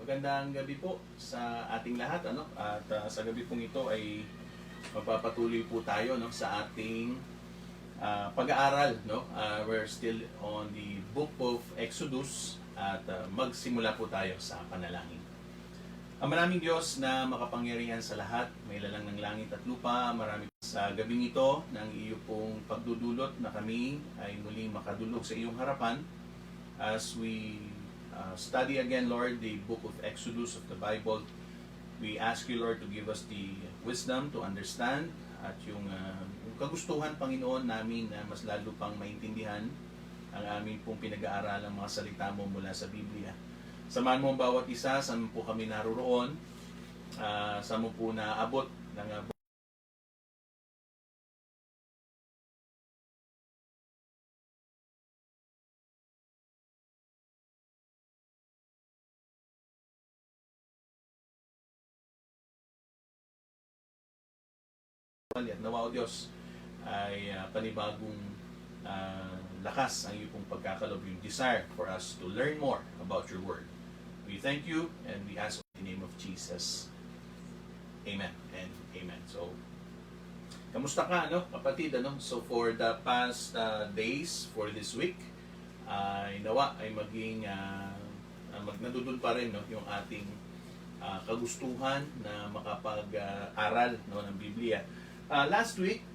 Magandang gabi po sa ating lahat, At sa gabi pong ito ay magpapatuloy po tayo, sa ating pag-aaral, we're still on the book of Exodus at magsimula po tayo sa panalangin. Ang maraming Diyos na makapangyarihan sa lahat, may lalang ng langit at lupa, marami sa gabing ito ng iyo pong pagdudulot na kami ay muling makadulog sa iyong harapan as we study again, Lord, the book of Exodus of the Bible. We ask you, Lord, to give us the wisdom to understand at yung kagustuhan, Panginoon, namin na mas lalo pang maintindihan ang aming pong pinag-aaralang mga salita mo mula sa Biblia. Samahan mo ang bawat isa, saan po kami naroon, saan mo po naabot ng at nawa, O Diyos, ay panibagong lakas ang iyong pagkakalob, yung desire for us to learn more about your word. We thank you and we ask in the name of Jesus. Amen and amen. So, kamusta ka, kapatid? So, for the past days, for this week, nawa ay maging nadudun pa rin yung ating kagustuhan na makapag-aral ng Biblia. Last week,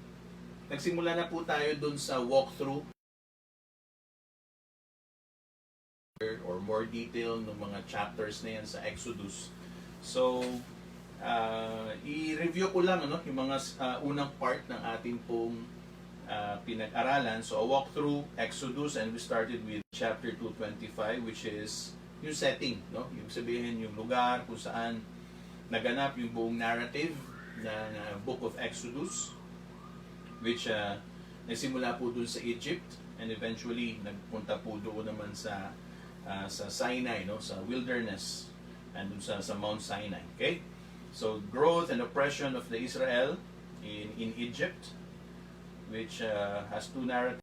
nagsimula na po tayo dun sa walkthrough or more detail ng mga chapters na yan sa Exodus. So, i-review ko lang yung mga unang part ng ating pong pinag-aralan. So, a walkthrough Exodus, and we started with chapter 225, which is yung setting, yung sabihin yung lugar kung saan naganap yung buong narrative ng book of Exodus, which nagsimula po dun sa Egypt and eventually nagpunta po doon naman sa Sinai, sa wilderness, and dun sa Mount Sinai. Okay? So, growth and oppression of the Israel in Egypt, which has two narratives.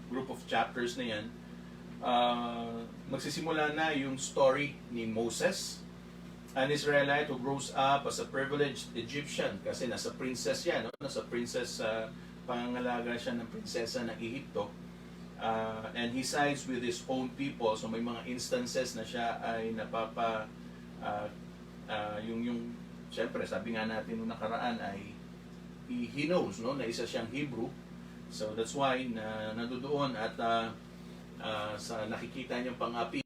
Group of chapters na yan, magsisimula na yung story ni Moses, an Israelite who grows up as a privileged Egyptian, kasi nasa princess yan, nasa princess, pangangalaga siya ng prinsesa ng Ehipto, and he sides with his own people. So may mga instances na siya ay syempre sabi nga natin nung nakaraan ay he knows na isa siyang Hebrew. So that's why nandoon at sa nakikita niyang pang-api,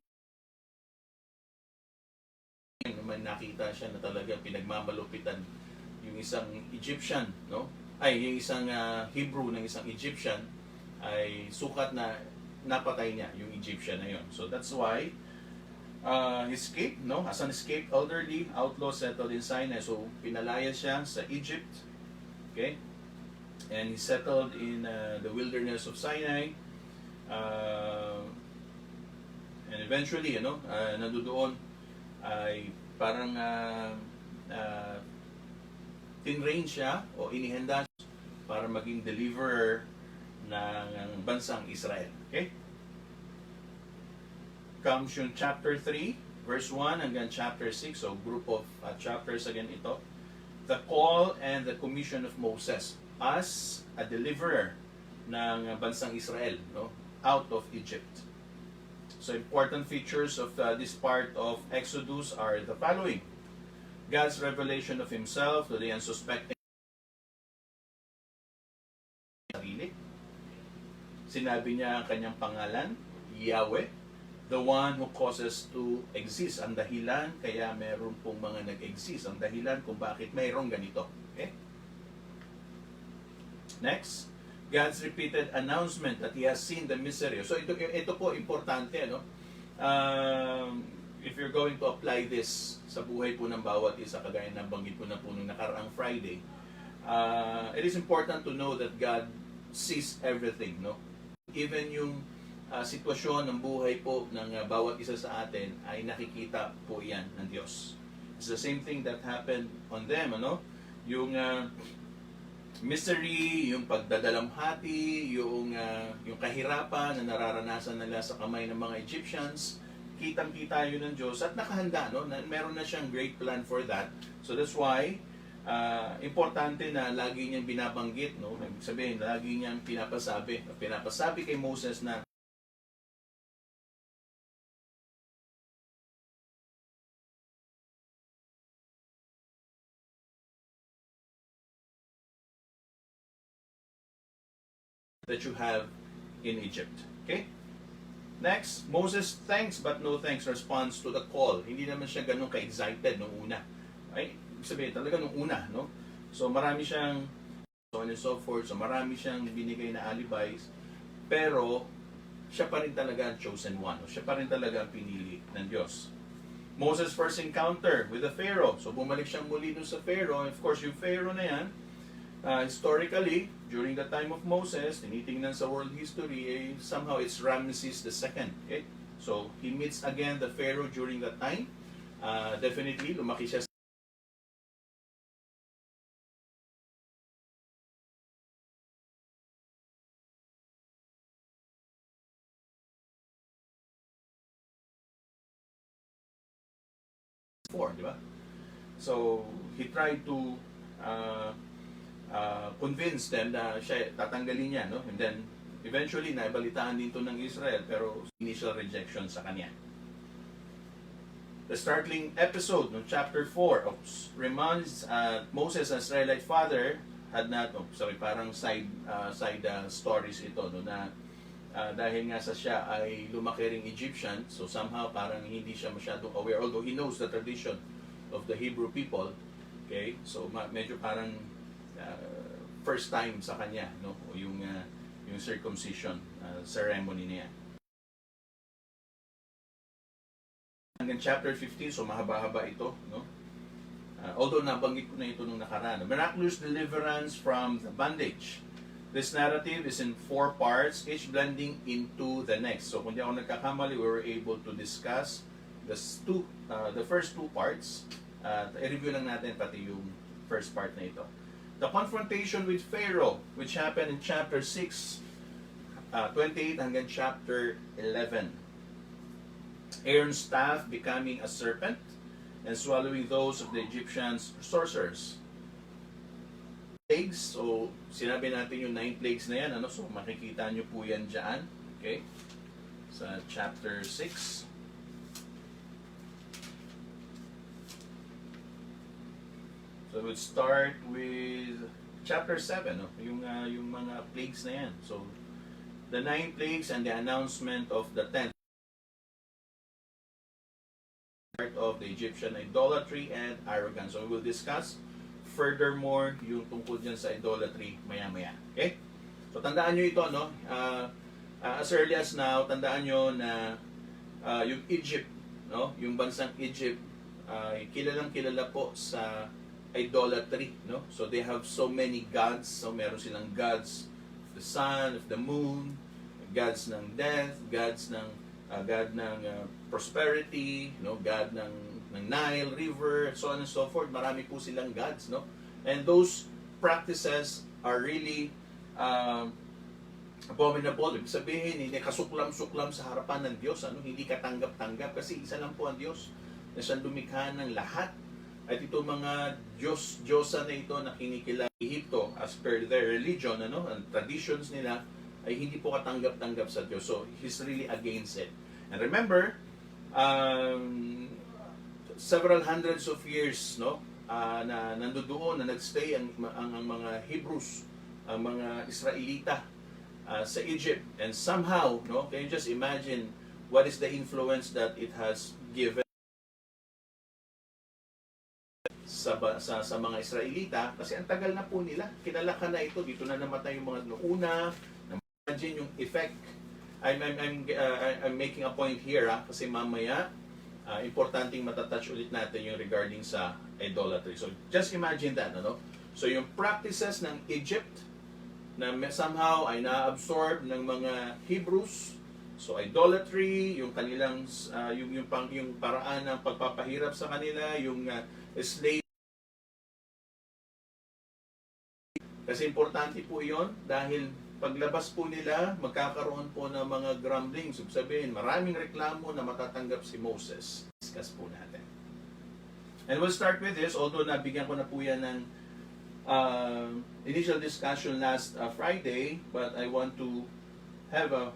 naman nakita siya na talagang pinagmamalupitan yung isang Egyptian, yung isang Hebrew ng isang Egyptian, ay sukat na napatay niya yung Egyptian na yon. So that's why he escaped, as an escaped elderly outlaw settled in Sinai. So pinalaya siya sa Egypt, okay? And he settled in the wilderness of Sinai, and eventually, nandoon ay parang tinrain siya o inihanda siya para maging deliverer ng bansang Israel. Okay? Comes yung chapter 3, verse 1 hanggang chapter 6, so group of chapters again ito. The call and the commission of Moses as a deliverer ng bansang Israel, out of Egypt. So important features of this part of Exodus are the following: God's revelation of Himself to the unsuspecting sarili. Sinabi niya ang kanyang pangalan, Yahweh, the one who causes to exist, ang dahilan kaya meron pong mga nag-exist, ang dahilan kung bakit mayroong ganito. Okay? Next, God's repeated announcement that He has seen the misery. So ito po importante, if you're going to apply this sa buhay po ng bawat isa, kagaya ng banggit ko na po nung nakaraang Friday, it is important to know that God sees everything, no? Even yung sitwasyon ng buhay po ng bawat isa sa atin ay nakikita po yan ng Diyos. It's the same thing that happened on them, ano? Yung misery, yung pagdadalamhati, yung kahirapan na nararanasan nila sa kamay ng mga Egyptians, kitang-kita yun ng Diyos at nakahanda, no? Meron na siyang great plan for that. So that's why importante na lagi niyang binabanggit, no? Ibig sabihin, lagi niyang pinapasabi kay Moses na that you have in Egypt. Okay? Next, Moses thanks but no thanks responds to the call. Hindi naman siya ganun ka-excited nung una. Ay, sabihin talaga nung una, no? So marami siyang so on and so forth. So marami siyang binigay na alibis. Pero siya pa rin talaga ang chosen one. Siya pa rin talaga ang pinili ng Diyos. Moses' first encounter with the Pharaoh. So bumalik siyang muli dun sa Pharaoh. Of course, yung Pharaoh na yan, historically, during the time of Moses, tinitingnan sa world history, somehow it's Ramesses II. Okay? So, he meets again the Pharaoh during that time. Definitely, lumaki siya before, di ba? So, he tried to convince them na siya tatanggalin niya, no? And then eventually naibalitaan din to ng Israel, pero initial rejection sa kanya. The startling episode no chapter 4 reminds Moses, an Israelite father, had not parang side stories ito, no, na dahil nga sa siya ay lumaki ring Egyptian, so somehow parang hindi siya masyadong aware, although he knows the tradition of the Hebrew people. Okay, so medyo parang first time sa kanya, no, yung circumcision ceremony niya. Hanggang chapter 15, so mahaba-haba ito, no. Although nabanggit ko na ito nung nakaraan. Miraculous deliverance from the bondage. This narrative is in 4 parts, each blending into the next. So kung di ako nagkakamali, we were able to discuss the first 2 parts. I-review lang natin pati yung first part na ito. The confrontation with Pharaoh, which happened in chapter 6, 28 hanggang chapter 11. Aaron's staff becoming a serpent and swallowing those of the Egyptians' sorcerers. Plagues, so sinabi natin yung 9 plagues na yan, ano? So makikita nyo po yan dyan, okay? Sa chapter 6. So we'll start with chapter 7, no? Yung mga plagues na yan. So the 9 plagues and the announcement of the 10th part of the Egyptian idolatry and arrogance. So we will discuss furthermore yung tungkol dyan sa idolatry maya-maya. Okay? So tandaan nyo ito, no? As early as now, tandaan nyo na yung Egypt, no? Yung bansang Egypt, kilalang kilala po sa idolatry, no? So they have so many gods. So meron silang gods of the sun, of the moon, gods ng death, gods ng God ng prosperity, no? God ng Nile River, so on and so forth. Marami po silang gods, no? And those practices are really abominable. Ibig sabihin, hindi kasuklam-suklam sa harapan ng Diyos, ano? Hindi katanggap-tanggap kasi isa lang po ang Diyos na siyang lumikha ng lahat. At ito mga Diyosa na ito na kinikilala Ehipto as per their religion, ano, and traditions nila, ay hindi po katanggap-tanggap sa Diyos. So, he's really against it. And remember, several hundreds of years, no, na nandoon, na nagstay ang mga Hebrews, ang mga Israelita sa Egypt. And somehow, no, can you just imagine what is the influence that it has given sa mga Israelita? Kasi ang tagal na po nila, kinalaka na ito, dito na namatay yung mga noong una. Imagine yung effect I'm making a point here kasi mamaya importanteng matatouch ulit natin yung regarding sa idolatry. So just imagine that, ano? So yung practices ng Egypt na somehow ay na-absorb ng mga Hebrews. So idolatry, yung kanilang yung paraan ng pagpapahirap sa kanila, yung slave. Kasi importante po 'yon dahil paglabas po nila, magkakaroon po ng mga grumbling. So sabihin, maraming reklamo na matatanggap si Moses. Discuss po natin. And we'll start with this, although nabigyan ko na po yan ng initial discussion last Friday, but I want to have a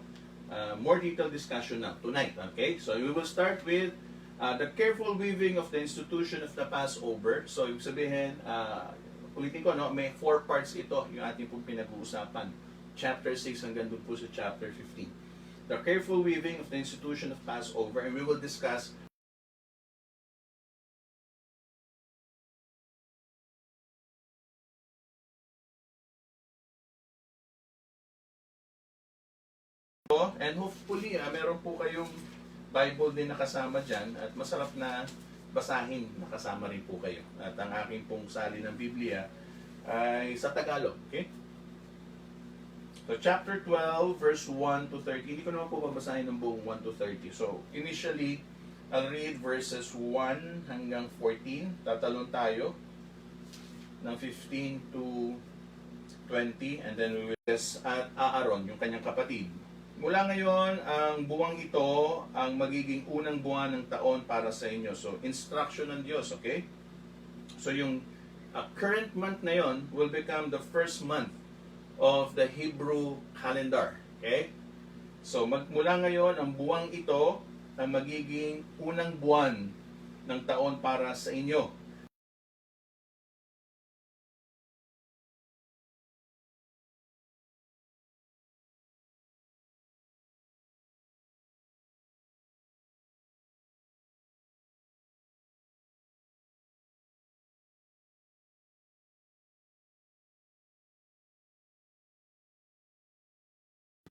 more detailed discussion now, tonight. Okay? So we will start with the careful weaving of the institution of the Passover. So ibig sabihin, ulitin ko, no, may 4 parts ito yung ating pong pinag-uusapan. Chapter 6 hanggang doon po sa chapter 15. The careful weaving of the institution of Passover, and we will discuss and hopefully meron po kayong Bible din nakasama dyan at masarap na basahin nakasama rin po kayo. At ang aking pong sali ng Biblia ay sa Tagalog. Okay? So, chapter 12, verse 1 to 30. Hindi ko naman po babasahin ng buong 1 to 30. So, initially, I'll read verses 1 hanggang 14. Tatalon tayo ng 15 to 20. And then we will just at Aaron, yung kanyang kapatid. Mula ngayon, ang buwang ito ang magiging unang buwan ng taon para sa inyo. So, instruction ng Diyos, okay? So, yung current month na yon will become the first month of the Hebrew calendar. Okay? So, mula ngayon, ang buwang ito ang magiging unang buwan ng taon para sa inyo.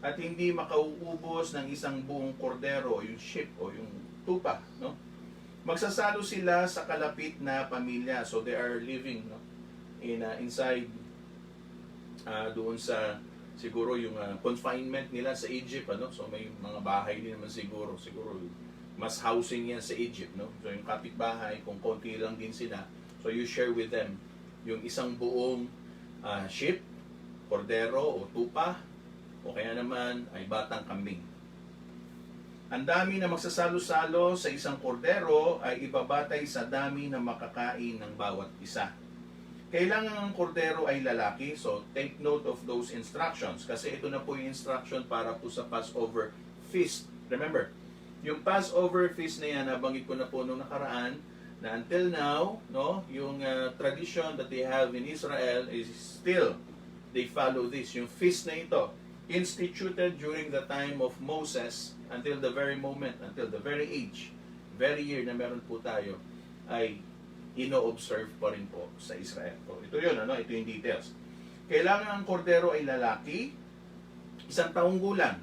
At hindi makauubos ng isang buong kordero, yung sheep o yung tupa, no? Magsasalo sila sa kalapit na pamilya. So they are living, no, inside doon sa siguro yung confinement nila sa Egypt, ano? So may mga bahay din naman siguro mas housing yan sa Egypt, no? So yung kapitbahay, kung konti lang din sila, so you share with them yung isang buong sheep, kordero o tupa, o kaya naman ay batang kambing. Ang dami na magsasalo-salo sa isang kordero ay ibabatay sa dami na makakain ng bawat isa. Kailangan ang kordero ay lalaki, so take note of those instructions kasi ito na po yung instruction para po sa Passover feast. Remember, yung Passover feast na yan, nabanggit ko na po nung nakaraan, na until now, no, yung tradition that they have in Israel is still, they follow this. Yung feast na ito, instituted during the time of Moses until the very moment, until the very age, very year na meron po tayo, ay ino-observe pa rin po sa Israel. So, ito yun, ano? Ito yung details. Kailangan ang kordero ay lalaki, 1 taong gulang,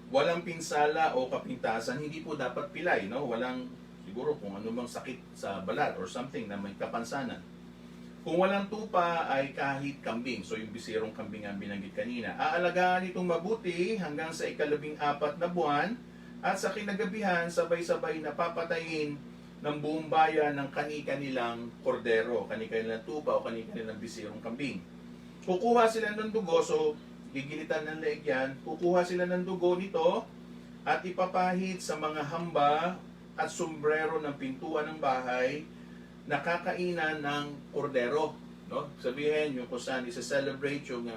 walang pinsala o kapintasan, hindi po dapat pilay, no? Walang, siguro kung ano mang sakit sa balat or something na may kapansanan. Kung walang tupa ay kahit kambing. So yung bisirong kambing ang binanggit kanina. Aalagaan itong mabuti hanggang sa 14 na buwan at sa kinagabihan sabay-sabay na papatayin ng buong bayan ng kani-kanilang kordero, kani-kanilang tupa o kani-kanilang bisirong kambing. Kukuha sila ng dugo, so gigilitan ng leeg yan, kukuha sila ng dugo nito at ipapahid sa mga hamba at sombrero ng pintuan ng bahay nakakainan ng kordero, no? Sabihin yung kung saan isa-celebrate yung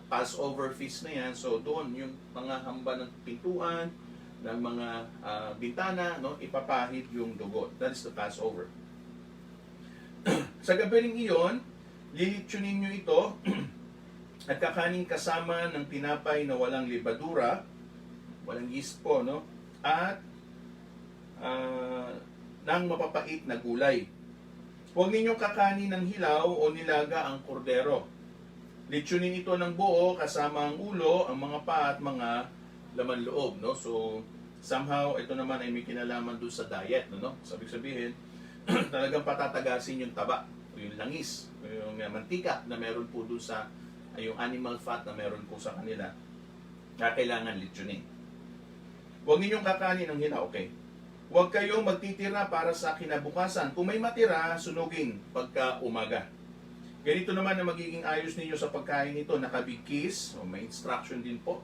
Passover feast na yan. So doon yung mga hamba ng pintuan, ng mga bintana, no, ipapahid yung dugo. That is the Passover. Sa gabi ring iyon, lilitsunin nyo ito at kakanin kasama ng tinapay na walang libadura, walang yeast po, no? At ng mapapait na gulay. Huwag ninyong kakanin ng hilaw o nilaga ang kordero. Litsunin ito ng buo kasama ang ulo, ang mga paa at mga laman loob, no? So somehow ito naman ay may kinalaman doon sa diet, no? Sabi sabihin, talagang patatagasin yung taba, o yung langis, o yung mantika na meron po doon sa yung animal fat na meron po sa kanila na kailangan litsunin. Huwag ninyong kakanin ng hina, okay? Huwag kayong magtitira para sa kinabukasan. Kung may matira, sunugin pagka umaga. Ganito naman na magiging ayos ninyo sa pagkain nito. Nakabigkis, o may instruction din po.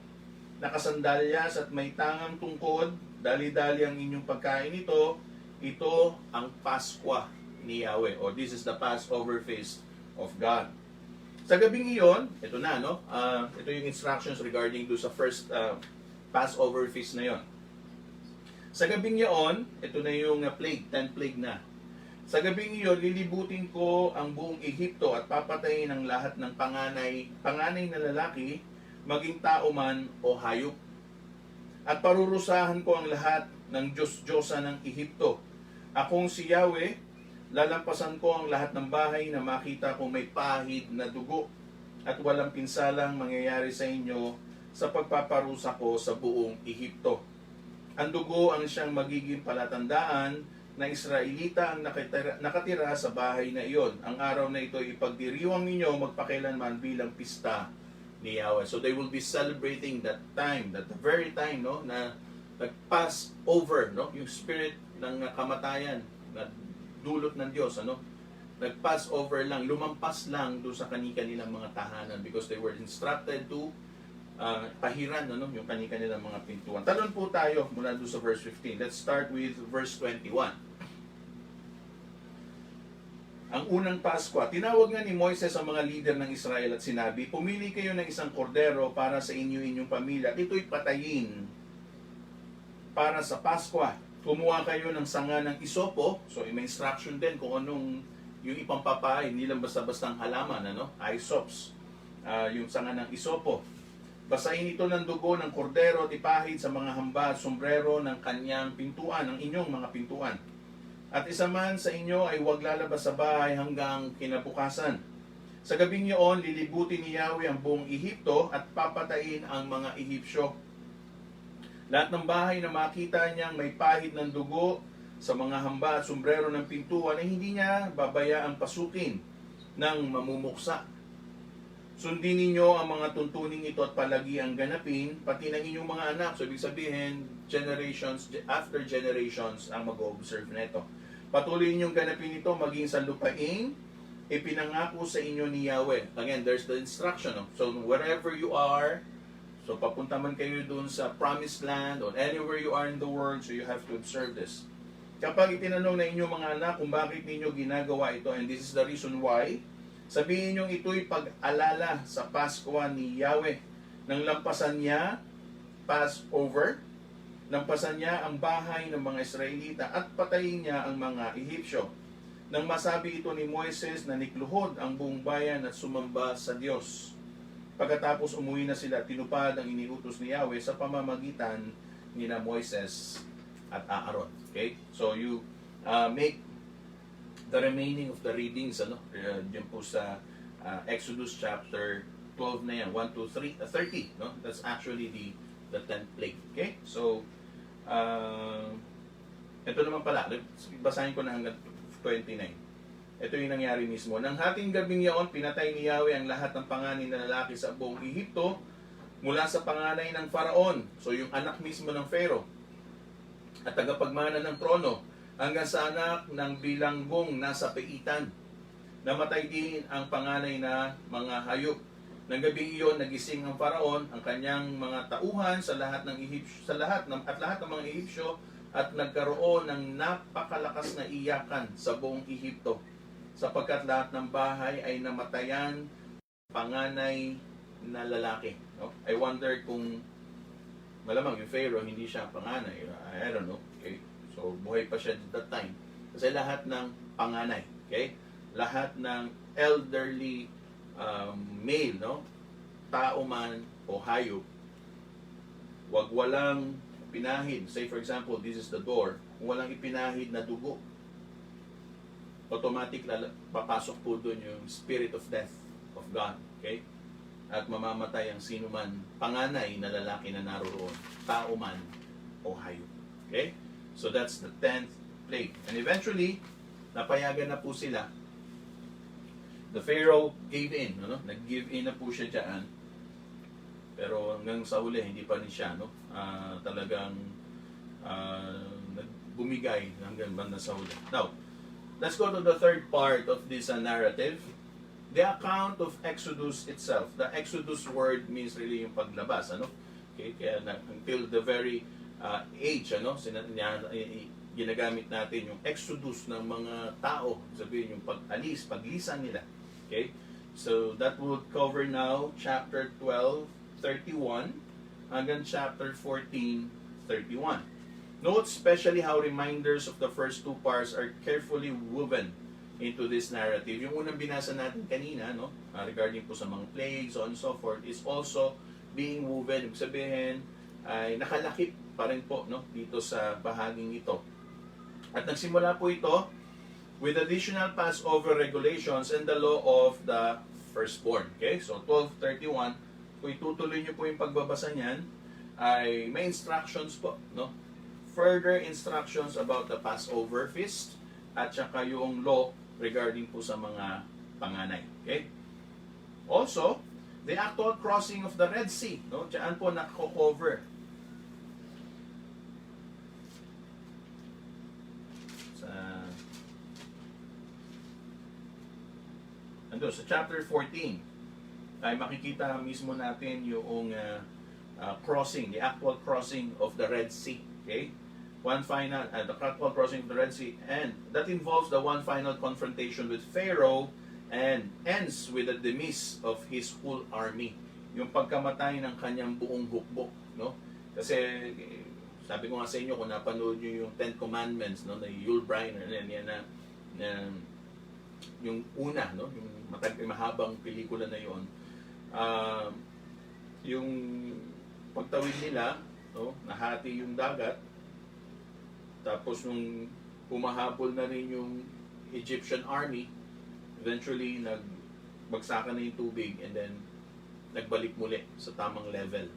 Nakasandalyas at may tangang tungkod. Dali-dali ang inyong pagkain nito. Ito ang Paskwa ni Yahweh. Or this is the Passover feast of God. Sa gabing iyon, ito na, no? Ito yung instructions regarding do sa first Passover feast na yon. Sa gabing iyon, ito na yung plague, 10 plague na. Sa gabing iyon, lilibutin ko ang buong Ehipto at papatayin ang lahat ng panganay na lalaki, maging tao man o hayop. At parurusahan ko ang lahat ng Diyos-Diyosa ng Ehipto. Akong si Yahweh, lalampasan ko ang lahat ng bahay na makita kong may pahid na dugo at walang pinsalang mangyayari sa inyo sa pagpaparusa ko sa buong Ehipto. Ang dugo ang siyang magiging palatandaan na Israelita ang nakatira sa bahay na iyon. Ang araw na ito ipagdiriwang ninyo magpakailanman bilang pista ni Yahweh. So they will be celebrating that time, that the very time, no, na nag-pass over, no, yung spirit ng kamatayan na dulot ng Diyos, ano, nag-pass over lang, lumampas lang doon sa kanilang mga tahanan because they were instructed to pahiran, ano, yung kanilang mga pintuan. Talon po tayo mula doon sa verse 15. Let's start with verse 21. Ang unang Paskwa, tinawag nga ni Moises ang mga leader ng Israel at sinabi, pumili kayo ng isang kordero para sa inyong pamilya at ito'y patayin para sa Paskwa. Kumuha kayo ng sanga ng isopo, so may instruction din kung anong yung ipampapain, hindi lang basta-bastang halaman, ano, isops, yung sanga ng isopo. Basahin ito ng dugo ng kordero at ipahid sa mga hamba at sombrero ng kanyang pintuan, ng inyong mga pintuan. At isa man sa inyo ay huwag lalabas sa bahay hanggang kinabukasan. Sa gabing iyon, lilibutin ni Yahweh ang buong Ehipto at papatayin ang mga Ehipsyo. Lahat ng bahay na makita niyang may pahid ng dugo sa mga hamba at sombrero ng pintuan ay hindi niya babayaang pasukin ng mamumuksa. Sundin ninyo ang mga tuntuning ito at palagi ang ganapin, pati ng inyong mga anak. So, ibig sabihin, generations after generations ang mag-observe nito. Patuloy ninyong ganapin ito maging sa lupain, ipinangako sa inyo ni Yahweh. Again, there's the instruction. No? So, wherever you are, so papunta man kayo dun sa promised land or anywhere you are in the world, so you have to observe this. Kapag itinanong na inyong mga anak kung bakit ninyo ginagawa ito, and this is the reason why, sabihin nyo ito'y pag-alala sa Paskwa ni Yahweh. Nang lampasan niya, Passover, lampasan niya ang bahay ng mga Israelita at patayin niya ang mga Ehipsyo. Nang masabi ito ni Moises na nikluhod ang buong bayan at sumamba sa Diyos. Pagkatapos umuwi na sila, tinupad ang iniutos ni Yahweh sa pamamagitan ni na Moises at Aaron. Okay? So you make the remaining of the readings, ano, dyan po sa Exodus chapter 12 na yan, 1 to 30, no? That's actually the 10th plague. Okay? So, ito naman pala, basahin ko na hanggang 29. Ito yung nangyari mismo. Nang hating gabing yaon, pinatay ni Yahweh ang lahat ng panganay na lalaki sa buong Ehipto, mula sa panganay ng Faraon, so yung anak mismo ng Pharaoh, at tagapagmana ng trono, hanggang sa anak ng bilanggong nasa paitan. Namatay din ang panganay na mga hayop. Nang gabing iyon, nagising ang Faraon, ang kanyang mga tauhan sa lahat ng lahat ng mga Ehipsyo, at nagkaroon ng napakalakas na iyakan sa buong Ehipto, sapagkat lahat ng bahay ay namatayan panganay na lalaki. No? I wonder kung malamang yung Pharaoh hindi siya panganay. I don't know. Okay? So, buhay pa siya at that time. Kasi lahat ng panganay, okay? Lahat ng elderly male, no? Tao man o hayop, wag walang pinahid. Say for example, this is the door. Kung walang ipinahid na dugo, automatic papasok po doon yung spirit of death of God, okay? at mamamatay ang sino man panganay na lalaki na naroroon, tao man o hayop. Okay? So that's the 10th plague. And eventually, napayagan na po sila. The Pharaoh gave in, ano? Nag-give in na po siya diyan. Pero hanggang sa huli, hindi pa rin siya, no? Talagang bumigay hanggang banda sa huli. Now, let's go to the third part of this narrative. The account of Exodus itself. The Exodus word means really yung paglabas, ano? Okay, kaya until the very age, ano? Ginagamit natin yung Exodus ng mga tao. Sabihin yung pag-alis, paglisan nila. Okay? So, that would cover now chapter 12:31 hanggang chapter 14:31. Note especially how reminders of the first two parts are carefully woven into this narrative. Yung unang binasa natin kanina, no, regarding po sa mga plagues, so on and so forth, is also being woven. Ibig sabihin, ay nakalakip pa rin po, no, dito sa bahaging ito. At nagsimula po ito with additional Passover regulations and the law of the firstborn. Okay, so 12:31, kung itutuloy nyo po yung pagbabasa niyan, ay may instructions po, no? Further instructions about the Passover feast at saka yung law regarding po sa mga panganay. Okay? Also, the actual crossing of the Red Sea, no? Diyan po nako-cover. Sa chapter 14 ay makikita mismo natin yung crossing, the actual crossing of the Red Sea. Okay? One final, the actual crossing of the Red Sea, and that involves the one final confrontation with Pharaoh and ends with the demise of his whole army. Yung pagkamatay ng kanyang buong hukbo, no? Kasi sabi ko nga sa inyo, kung napanood nyo yung Ten Commandments, no, na Yul Brynner, yan na yung una, no, yung mahabang pelikula na yon, yung pagtawid nila, no, nahati yung dagat, tapos nung humahabol na rin yung Egyptian army, eventually nagbagsakan na yung tubig and then nagbalik muli sa tamang level,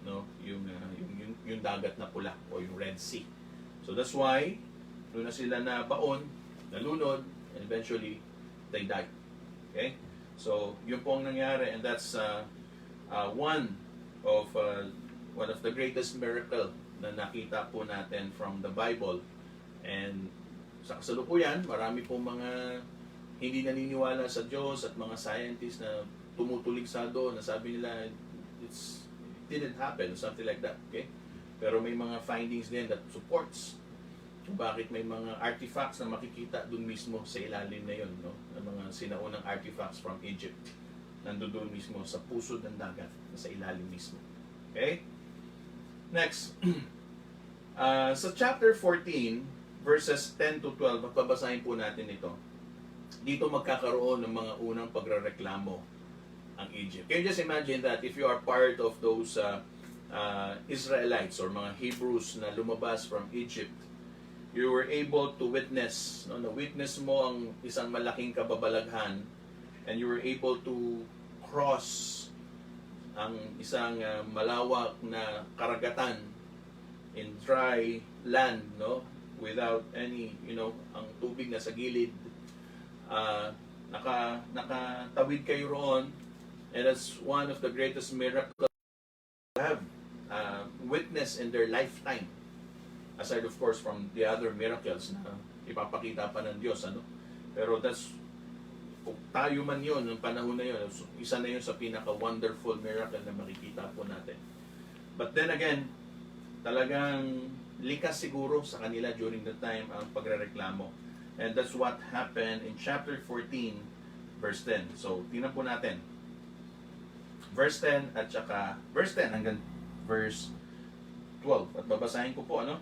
no, yung dagat na pula o yung Red Sea. So that's why doon na sila nabaon, nalunod, and eventually they died. Okay? So yun po ang nangyari, and that's one of the greatest miracle na nakita po natin from the Bible. And sa kasalukuyan, marami pong mga hindi naniniwala sa Diyos at mga scientists na tumutuligsado na sabi nila it didn't happen, something like that. Okay? Pero may mga findings din that supports kung bakit may mga artifacts na makikita dun mismo sa ilalim na yun, no? Ang mga sinaunang artifacts from Egypt nandoon mismo sa pusod ng dagat, sa ilalim mismo. Okay? Next, sa chapter 14, verses 10 to 12, magbabasahin po natin ito. Dito magkakaroon ng mga unang pagrereklamo ang Egypt. Can you just imagine that if you are part of those Israelites or mga Hebrews na lumabas from Egypt, you were able to witness, no, na-witness mo ang isang malaking kababalaghan, and you were able to cross ang isang malawak na karagatan in dry land, no, without any, ang tubig na sa gilid, nakatawid kayo roon, and that's one of the greatest miracles they have witnessed in their lifetime, aside of course from the other miracles na ipapakita pa ng Diyos, ano. Pero that's, kung tayo man yun, ng panahon na yun, isa na yun sa pinaka-wonderful miracle na makikita po natin. But then again, talagang likas siguro sa kanila during the time ang pagrereklamo. And that's what happened in chapter 14, verse 10. So, tingnan po natin. Verse 10 at saka verse 10 hanggang verse 12. At babasahin ko po, ano?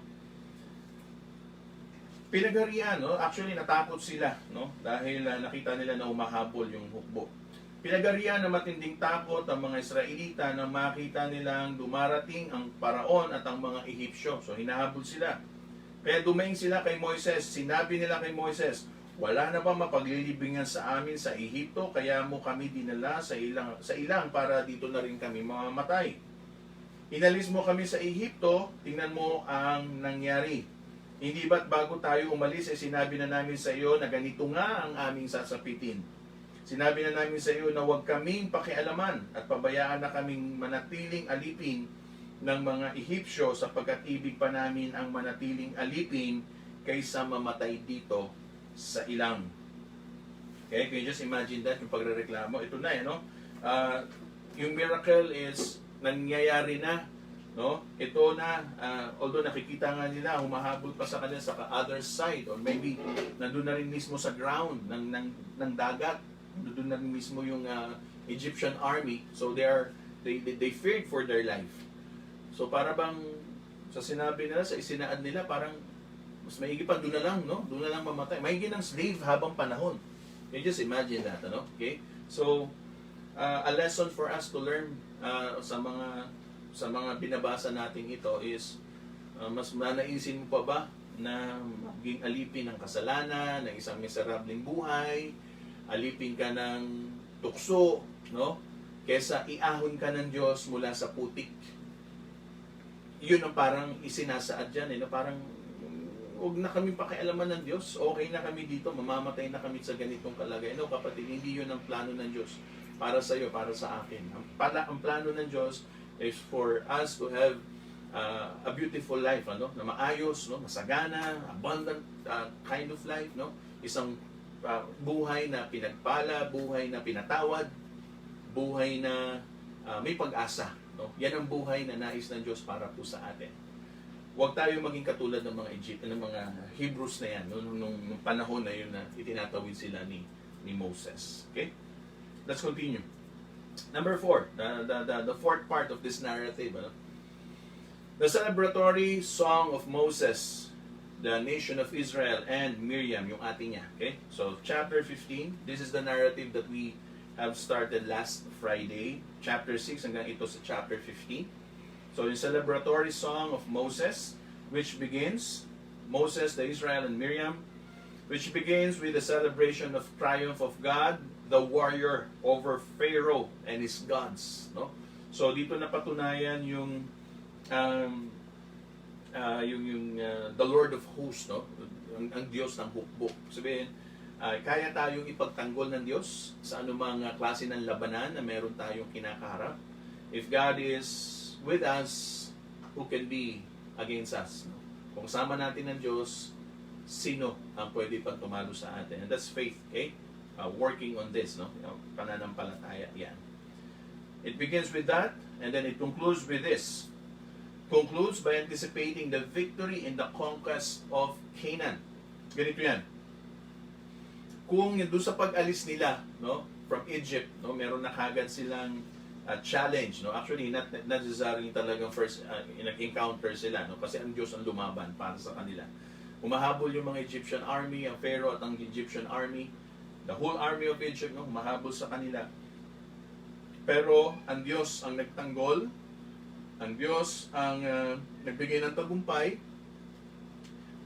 Pinagarian, no? Actually, natakot sila, no? Dahil nakita nila na humahabol yung hukbo. Pinagarian na matinding takot ang mga Israelita na makita nilang dumarating ang Paraon at ang mga Ehipsyo. So, hinahabol sila. Kaya dumaing sila kay Moises. Sinabi nila kay Moises, Wala na ba mapaglilibingan sa amin sa Ehipto, kaya mo kami dinala sa ilang para dito na rin kami mamamatay. Inalis mo kami sa Ehipto, tingnan mo ang nangyari. Hindi ba't bago tayo umalis, sinabi na namin sa iyo na ganito nga ang aming sasapitin. Sinabi na namin sa iyo na huwag kaming pakialaman at pabayaan na kaming manatiling alipin ng mga Ehipsyo sapagkat ibig pa namin ang manatiling alipin kaysa mamatay dito sa ilang. Okay, can you just imagine that, yung pagrereklamo? Ito na, no? Yung miracle is nangyayari na, no? Ito na, although nakikita nga nila, humahabol pa sa kanila sa other side, or maybe nandun na rin mismo sa ground ng dagat, nandun na rin mismo yung Egyptian army, so they feared for their life. So para bang sa sinabi nila, sa isinaad nila, parang mas maigi pa, doon na lang, no? Doon na lang mamatay. Maigi ng slave habang panahon. You just imagine that, ano? Okay? So, a lesson for us to learn sa mga binabasa natin ito is mas manaisin mo pa ba na maging alipin ng kasalanan, ng isang miserableng buhay, alipin ka ng tukso, no? Kesa iahon ka ng Diyos mula sa putik. Yun ang parang isinasaad dyan, no? Parang huwag na kami pakialaman ng Diyos, okay na kami dito, mamamatay na kami sa ganitong kalagay. No, kapatid, hindi yun ang plano ng Diyos para sa iyo, para sa akin. Ang plano ng Diyos is for us to have a beautiful life, ano? Na maayos, no? Masagana, abundant kind of life, no? Isang buhay na pinagpala, buhay na pinatawad, buhay na may pag-asa, no? Yan ang buhay na nais ng Diyos para po sa atin. Huwag tayo maging katulad ng mga ng mga Hebrews na yan, nung panahon na yun na itinatawid sila ni Moses. Okay? Let's continue. Number 4, the fourth part of this narrative. The celebratory song of Moses, the nation of Israel, and Miriam, yung ate niya. Okay? So, chapter 15, this is the narrative that we have started last Friday. Chapter 6 hanggang ito sa chapter 15. So, the celebratory song of Moses, which begins, Moses, the Israel, and Miriam, which begins with the celebration of triumph of God, the warrior over Pharaoh and his gods. No? So, dito napatunayan yung the Lord of Hosts, no? Ang Diyos ng hukbok. Sabihin, kaya tayong ipagtanggol ng Diyos sa anumang klase ng labanan na meron tayong kinakaharap. If God is with us, who can be against us? No? Kung sama natin ng Diyos, sino ang pwede pang tumalo sa atin? And that's faith, okay? Working on this, no? Pananampalataya, yan. It begins with that, and then it concludes with this. Concludes by anticipating the victory in the conquest of Canaan. Ganito yan. Kung doon sa pag-alis nila, no, from Egypt, no, meron na kagad silang challenge, no? Actually, not necessarily talagang first nag-encounter sila, no? Kasi ang Diyos ang lumaban para sa kanila. Humahabol yung mga Egyptian army, ang Pharaoh at ang Egyptian army, the whole army of Egypt, no? Humahabol sa kanila. Pero ang Diyos ang nagtanggol, ang Diyos ang nagbigay ng tagumpay,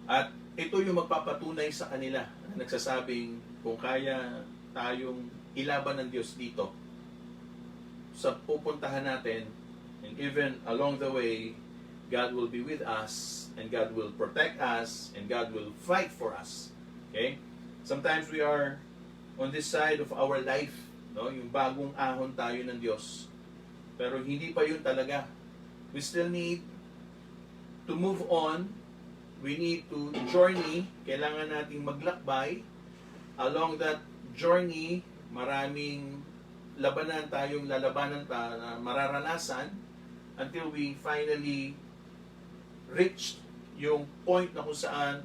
at ito yung magpapatunay sa kanila, nagsasabing kung kaya tayong ilaban ng Diyos dito, sa pupuntahan natin, and even along the way, God will be with us, and God will protect us, and God will fight for us. Okay? Sometimes we are on this side of our life, no? Yung bagong ahon tayo ng Diyos. Pero hindi pa yun talaga. We still need to move on. We need to journey. Kailangan nating maglakbay. Along that journey, maraming labanan tayong lalabanan na mararanasan until we finally reach yung point na kung saan,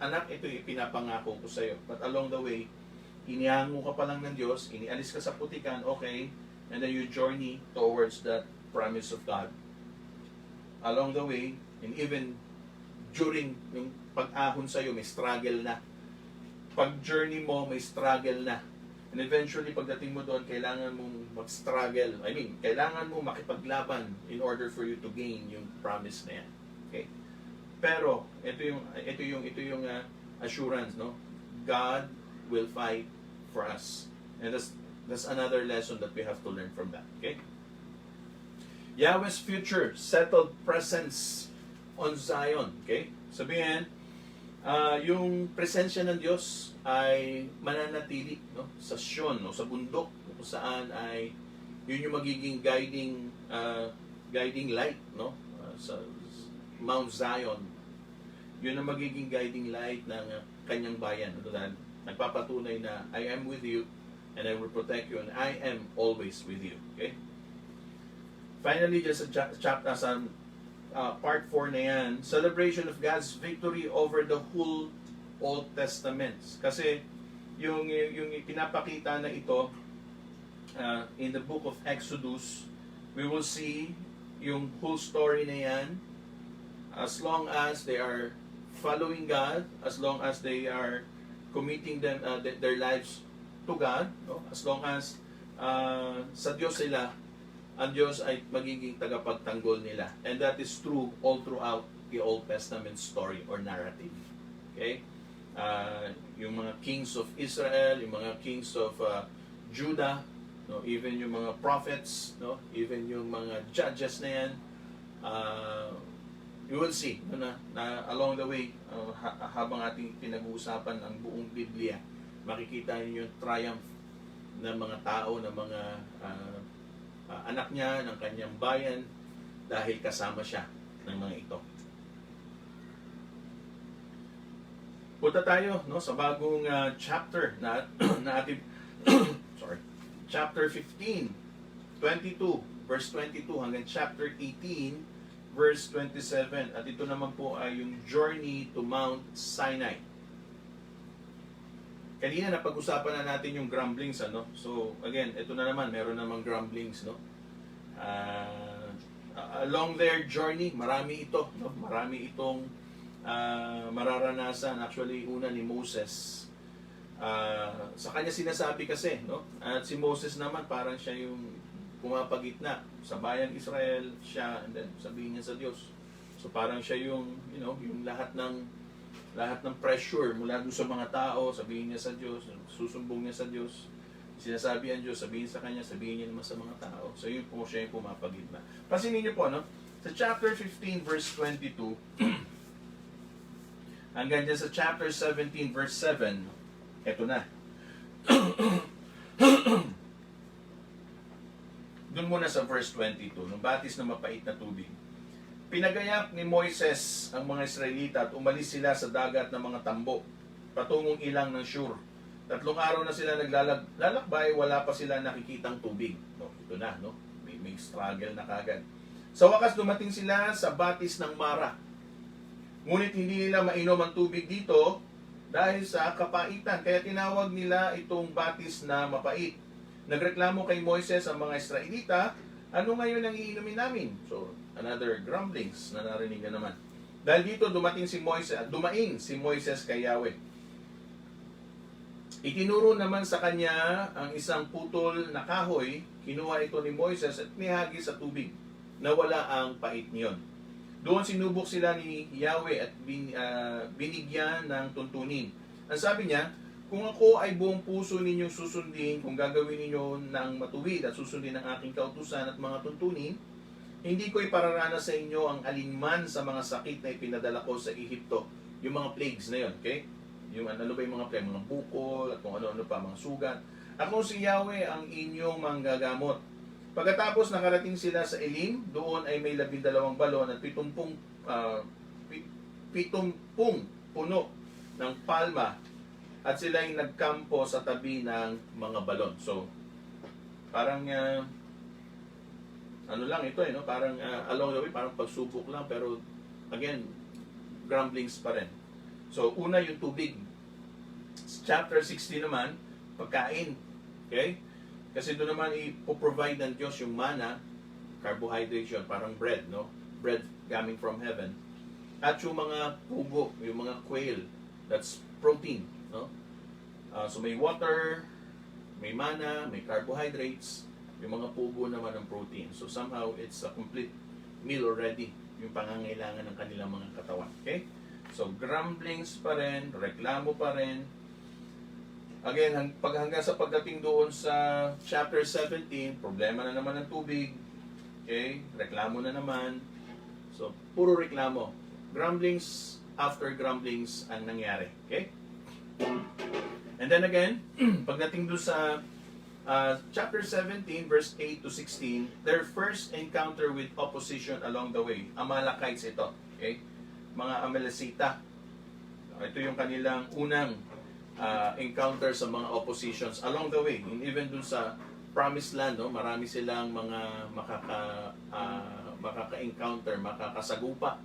anak, ito yung pinapangako ko sa iyo. But along the way, inihango ka pa lang ng Diyos, inialis ka sa putikan, okay, and then you journey towards that promise of God. Along the way, and even during yung pag-ahon sa iyo, may struggle na. Pag-journey mo, may struggle na. And eventually, pagdating mo doon, kailangan mong mag-struggle. I mean, kailangan mo makipaglaban in order for you to gain yung promise na yan. Okay? Pero, ito yung assurance, no? God will fight for us. And that's another lesson that we have to learn from that. Okay? Yahweh's future settled presence on Zion. Okay? Sabihin, yung presensya ng Diyos ay mananatili, no, sa Sion o sa bundok kung saan ay yun yung magiging guiding light, no, sa Mount Zion. Yun ang magiging guiding light ng kanyang bayan. Nagpapatunay na I am with you and I will protect you and I am always with you. Okay? Finally, just sa chapter sa part 4 na yan, celebration of God's victory over the whole Old Testament. Kasi yung pinapakita na ito in the book of Exodus, we will see yung whole story na yan as long as they are following God, as long as they are committing their lives to God, no? As long as sa Diyos sila, ang Diyos ay magiging tagapagtanggol nila. And that is true all throughout the Old Testament story or narrative. Okay? Yung mga kings of Israel, yung mga kings of Judah, no, even yung mga prophets, no, even yung mga judges na yan, you will see na along the way, habang ating pinag-uusapan ang buong Biblia, makikita niyo yung triumph ng mga tao, ng mga anak niya, ng kanyang bayan, dahil kasama siya ng mga ito. Punta tayo, no, sa bagong chapter na ating sorry, chapter 15, 22, verse 22 hanggang chapter 18, verse 27. At ito naman po ay yung journey to Mount Sinai. Kanina napag-usapan na natin yung grumblings, ano? So, again, ito na naman, meron namang grumblings, no? Along their journey, marami ito, no? Marami itong mararanasan. Actually, una ni Moses. Sa kanya sinasabi kasi, no? At si Moses naman, parang siya yung pumapagitna sa bayang Israel, siya, and then sabihin niya sa Diyos. So, parang siya yung, you know, yung lahat ng pressure mula doon sa mga tao, sabihin niya sa Diyos, susumbong niya sa Diyos, sinasabi ang Diyos, sabihin sa kanya, sabihin niya naman sa mga tao. So yun po siya yung pumapagitna. Pansinin niyo po, no? Sa chapter 15, verse 22, hanggang dyan sa chapter 17, verse 7, eto na. Doon muna sa verse 22, nung batis na mapait na tubig. Pinagayak ni Moises ang mga Israelita at umalis sila sa dagat ng mga tambo, patungong ilang ng Shur. 3 araw na sila naglalakbay, wala pa sila nakikitang tubig. No, ito na, no? May struggle na kagad. Sa wakas, dumating sila sa batis ng Mara. Ngunit hindi nila mainom ang tubig dito dahil sa kapaitan. Kaya tinawag nila itong batis na mapait. Nagreklamo kay Moises ang mga Israelita, ano ngayon ang iinumin namin? So, another grumblings na narinig na naman. Dahil dito dumaing si Moises kay Yahweh. Itinuro naman sa kanya ang isang putol na kahoy, kinuha ito ni Moises at nihagi sa tubig, na wala ang pait niyon. Doon sinubok sila ni Yahweh at binigyan ng tuntunin. Ang sabi niya, kung ako ay buong puso ninyong susundin, kung gagawin ninyo ng matuwid at susundin ang aking kautusan at mga tuntunin, hindi ko ipararanas sa inyo ang alinman sa mga sakit na ipinadala ko sa Ehipto. Yung mga plagues na yun, okay? Yung ano ba yung mga plagues, mga bukol at kung ano-ano pa, mga sugat. Ako si Yahweh ang inyong manggagamot. Pagkatapos nakarating sila sa Elim, doon ay may 12 balon at 70 puno ng palma at sila ay nagkampo sa tabi ng mga balon. So, parang ano lang ito no? Parang along the way, parang pagsubok lang, pero again, grumblings pa rin. So, una yung tubig. Chapter 16 naman, pagkain. Okay? Kasi doon naman ipoprovide ng Diyos yung mana, carbohydrates yun, parang bread, no? Bread coming from heaven. At yung mga pugo, yung mga quail, that's protein, no? So may water, may mana, may carbohydrates, yung mga pugo naman ng protein. So somehow, it's a complete meal already, yung pangangailangan ng kanilang mga katawan. Okay? So grumblings pa rin, reklamo pa rin. Again, hanggang sa pagdating doon sa chapter 17, problema na naman ng tubig. Okay? Reklamo na naman. So, puro reklamo. Grumblings after grumblings ang nangyari. Okay? And then again, pagdating doon sa chapter 17, verse 8 to 16, their first encounter with opposition along the way. Amalekites ito. Okay? Mga Amalekita. Ito yung kanilang unang encounter sa mga oppositions along the way. And even dun sa promised land, no, marami silang mga makaka-encounter, makakasagupa.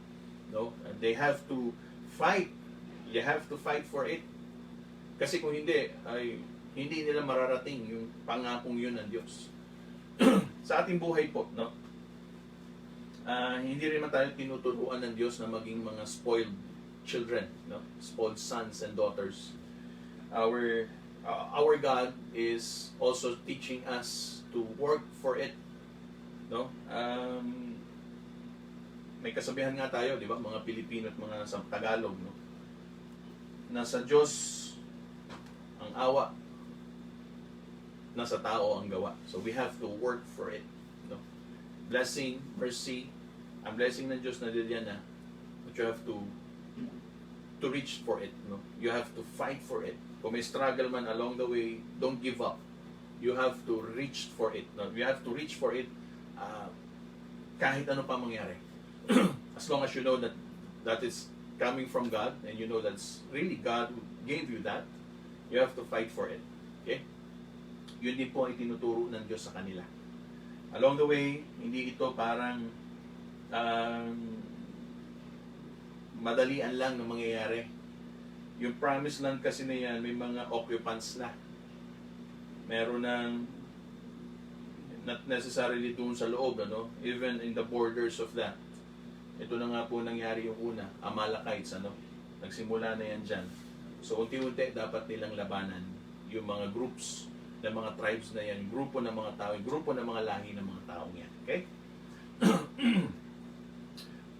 No? And they have to fight. You have to fight for it. Kasi kung hindi, ay hindi nila mararating yung pangakong yun ng Diyos. Sa ating buhay po, no? Hindi rin man tayo tinuturuan ng Diyos na maging mga spoiled children, no? Spoiled sons and daughters. Our God is also teaching us to work for it, no? May kasabihan nga tayo, di ba, mga Pilipino at mga sa Tagalog, no? Nasa Diyos ang awa, nasa tao ang gawa. So we have to work for it, no? Blessing, mercy, ang blessing ng Diyos na Liliana, but you have to reach for it, no? You have to fight for it. Kung may struggle man along the way, don't give up. You have to reach for it, no? You have to reach for it kahit ano pa mangyari. As long as you know that that is coming from God and you know that's really God who gave you that, you have to fight for it. Okay? Yun din po ay tinuturo ng Diyos sa kanila. Along the way, hindi ito parang madalian lang na mangyayari. Yung promised land kasi na yan, may mga occupants na. Meron ng not necessarily doon sa loob, ano? Even in the borders of that. Ito na nga po nangyari yung una, Amalekites, ano? Nagsimula na yan dyan. So, unti-unti dapat nilang labanan yung mga groups ng mga tribes na yan, grupo ng mga tao, grupo ng mga lahi ng mga taong yan. Okay?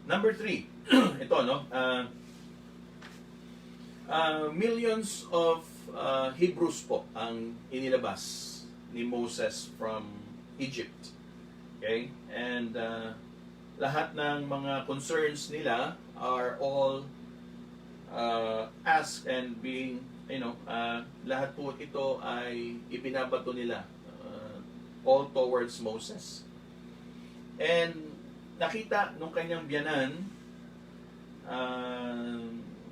Number 3, ito, no? Millions of Hebrews po ang inilabas ni Moses from Egypt. Okay? And lahat ng mga concerns nila are all asked and being, lahat po ito ay ibinabato nila all towards Moses. And nakita nung kanyang biyanan,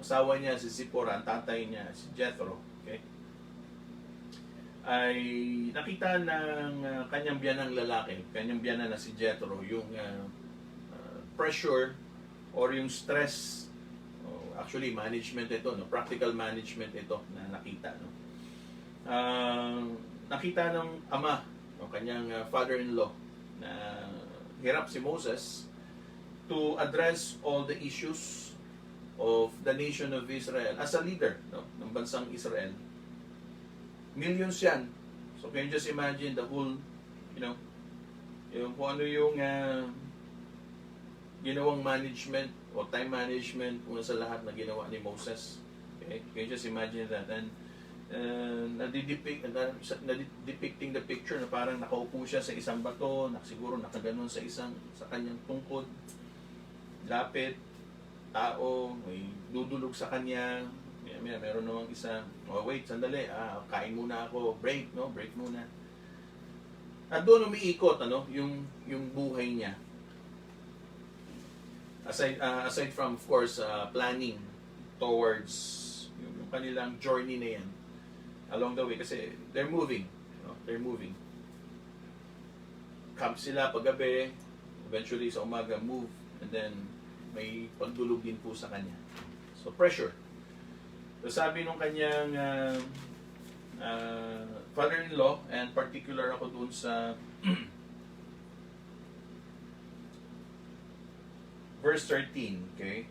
asawa niya si Zipporah, ang tatay niya si Jethro, okay? Ay nakita ng kanyang biyanang lalaki, kanyang biyanan na si Jethro, yung pressure or yung stress, actually management ito, no? Practical management ito na nakita, no? Nakita ng ama, no? Kanyang father-in-law na hirap si Moses to address all the issues of the nation of Israel as a leader, no, ng bansang Israel. Millions yan. So can you just imagine the whole, yung kung ano yung ginawang management o time management una sa lahat na ginawa ni Moses. Okay? Can you just imagine that? And depicting the picture na parang nakaupo siya sa isang bato, siguro nakaganon sa kanyang tungkod, lapit, tao, may dudulog sa kanya, meron namang isa, wait, sandali, kain muna ako, break muna. At doon umiikot, yung buhay niya. Aside from, of course, planning towards yung kanilang journey na yan, along the way, kasi they're moving, they're moving. Camp sila paggabi, eventually sa umaga, move, and then may pagdulog din po sa kanya. So, pressure. So, sabi nung kanyang father-in-law, and particular ako dun sa verse 13, okay?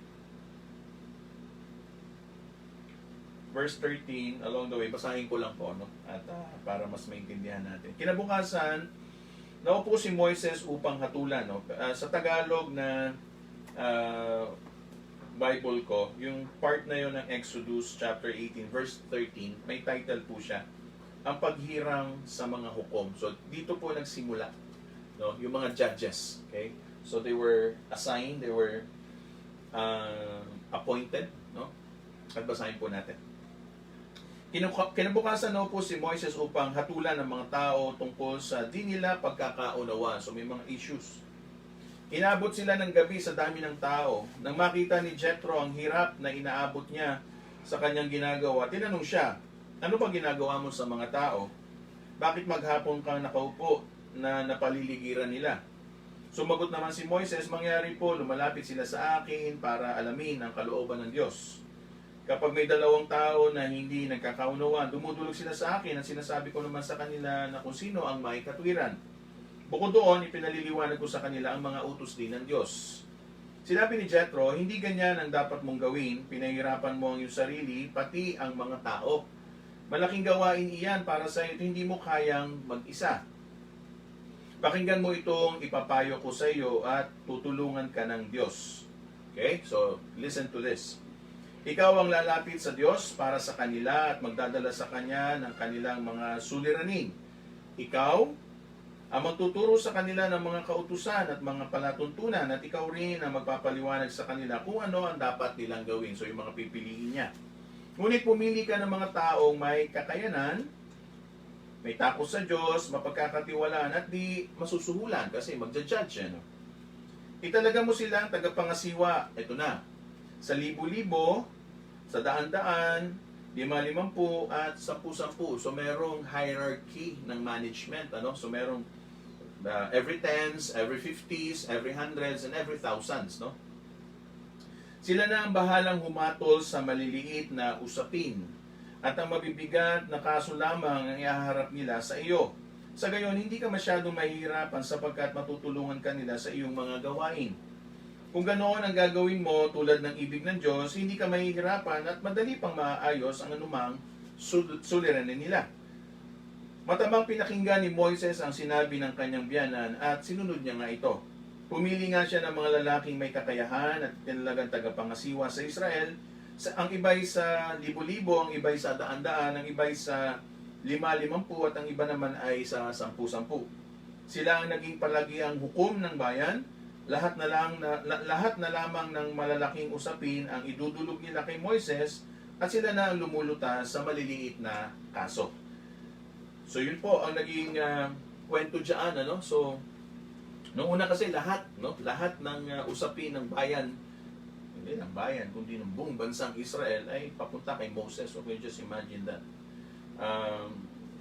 Verse 13, along the way, basahin ko lang po, no? At para mas maintindihan natin. Kinabukasan, naupo si Moises upang hatulan, no? Sa Tagalog na Bible ko, yung part na yon ng Exodus chapter 18 verse 13, may title po siya, ang paghirang sa mga hukom. So dito po nagsimula, no, yung mga judges, okay? So they were assigned, they were appointed, no? At basahin po natin. Kinabukasan na po si Moises upang hatulan ng mga tao tungkol sa di nila pagkakaunawa. So may mga issues. Inabot sila ng gabi sa dami ng tao. Nang makita ni Jethro ang hirap na inaabot niya sa kanyang ginagawa, tinanong siya, ano ba ginagawa mo sa mga tao? Bakit maghapon kang nakaupo na napaliligiran nila? Sumagot naman si Moises, mangyari po, lumalapit sila sa akin para alamin ang kalooban ng Diyos. Kapag may dalawang tao na hindi nagkakaunawaan, dumudulog sila sa akin at sinasabi ko naman sa kanila na kung sino ang may katwiran. Bukod doon, ipinaliliwanag ko sa kanila ang mga utos din ng Diyos. Sinabi ni Jethro, hindi ganyan ang dapat mong gawin, pinahirapan mo ang iyong sarili, pati ang mga tao. Malaking gawain iyan para sa iyo, hindi mo kayang mag-isa. Pakinggan mo itong ipapayo ko sa iyo at tutulungan ka ng Diyos. Okay? So, listen to this. Ikaw ang lalapit sa Diyos para sa kanila at magdadala sa Kanya ng kanilang mga suliranin. Ikaw ang magtuturo sa kanila ng mga kautusan at mga palatuntunan at ikaw rin ang magpapaliwanag sa kanila kung ano ang dapat nilang gawin. So yung mga pipiliin niya. Ngunit pumili ka ng mga taong may kakayanan, may takot sa Diyos, mapagkakatiwalaan at di masusuhulan kasi magja-judge. No? Italaga mo silang tagapangasiwa. Ito na. Sa libo-libo, sa daan-daan, 5-50 at 10-10. So merong hierarchy ng management, ano? So merong every tens, every 50s, every hundreds, and every thousands, no? Sila na ang bahalang humatol sa maliliit na usapin at ang mabibigat na kaso lamang ang ihaharap nila sa iyo. Sa gayon, hindi ka masyadong mahihirapan sapagkat matutulungan ka nila sa iyong mga gawain. Kung ganoon ang gagawin mo tulad ng ibig ng Diyos, hindi ka mahihirapan at madali pang maayos ang anumang suliranin nila. Matamang pinakinggan ni Moises ang sinabi ng kanyang biyanan at sinunod niya nga ito. Pumili nga siya ng mga lalaking may kakayahan at tinalagang tagapangasiwa sa Israel. Ang iba'y sa libo-libo, ang iba'y sa daan-daan, ang iba'y sa 5-50 at ang iba naman ay sa 10-10. Sila ang naging palagiang hukom ng bayan. Lahat na lamang ng malalaking usapin ang idudulog nila kay Moises at sila na ang lumulutas sa maliliit na kaso. So yun po ang naging kwento diyan, ano? So nung una kasi lahat ng usapin ng bayan, hindi ng bayan kundi ng buong bansang Israel ay papunta kay Moses. So can you just imagine that?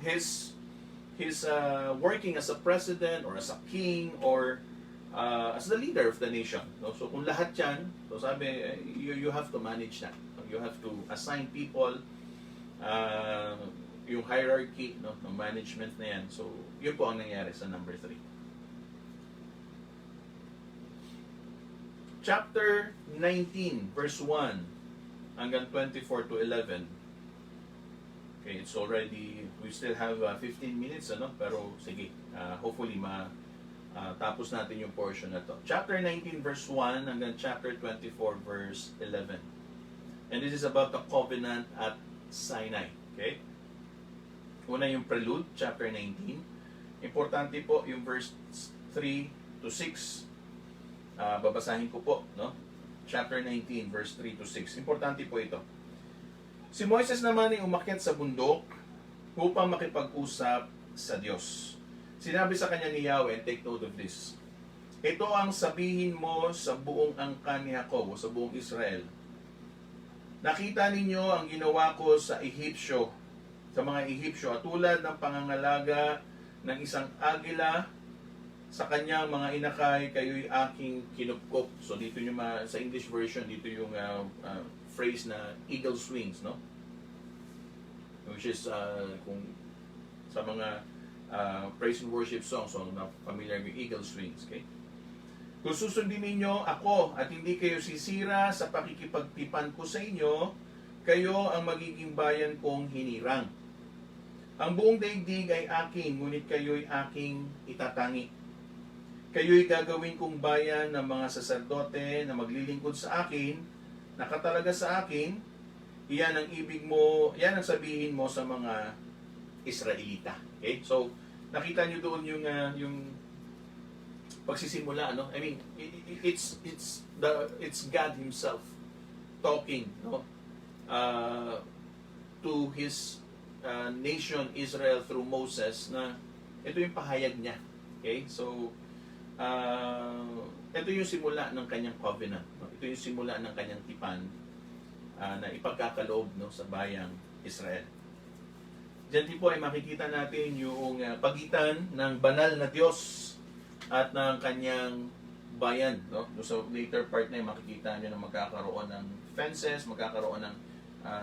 His working as a president or as a king or as the leader of the nation. No? So kung lahat yan, so sabi, you have to manage that. You have to assign people, yung hierarchy ng management na yan. So yun po ang nangyari sa number 3. Chapter 19, verse 1 hanggang 24 to 11. Okay, it's already, we still have 15 minutes, ano? Pero sige, hopefully tapos natin yung portion na to. Chapter 19 verse 1 hanggang chapter 24 verse 11. And this is about the covenant at Sinai. Okay? Una yung prelude, chapter 19. Importante po yung verse 3 to 6. Babasahin ko po, no? Chapter 19 verse 3 to 6. Importante po ito. Si Moises naman ay umakyat sa bundok upang makipag-usap sa Diyos. Sinabi sa kanya ni Yahweh, and take note of this, ito ang sabihin mo sa buong angkan ni Jacob, o sa buong Israel. Nakita ninyo ang ginawa ko sa Ehipsyo, sa mga Ehipsyo, at tulad ng pangangalaga ng isang agila sa kanyang mga inakay, kayo'y aking kinupkop. So dito yung sa English version, dito yung phrase na eagle's wings, no? Which is kung sa mga praise and worship songs, so na familiar with eagle's wings, okay? Kung susundin ninyo ako at hindi kayo sisira sa pakikipagtipan ko sa inyo, kayo ang magiging bayan kong hinirang. Ang buong daigdig ay aking, ngunit kayo'y aking itatangi. Kayo'y gagawin kong bayan ng mga saserdote na maglilingkod sa akin nakatalaga sa akin, iyan ang ibig mo, yan ang sabihin mo sa mga Israelita. Okay? So, nakita niyo doon yung pagsisimula, no? I mean, it's God himself talking, no? To his nation Israel through Moses, na ito yung pahayag niya. Okay? So, ito yung simula ng kanyang covenant. No? Ito yung simula ng kanyang tipan na ipagkakaloob, no, sa bayang Israel. Diyan din po ay makikita natin yung pagitan ng banal na Diyos at ng kanyang bayan. No? So later part na yung makikita nyo na magkakaroon ng fences, magkakaroon ng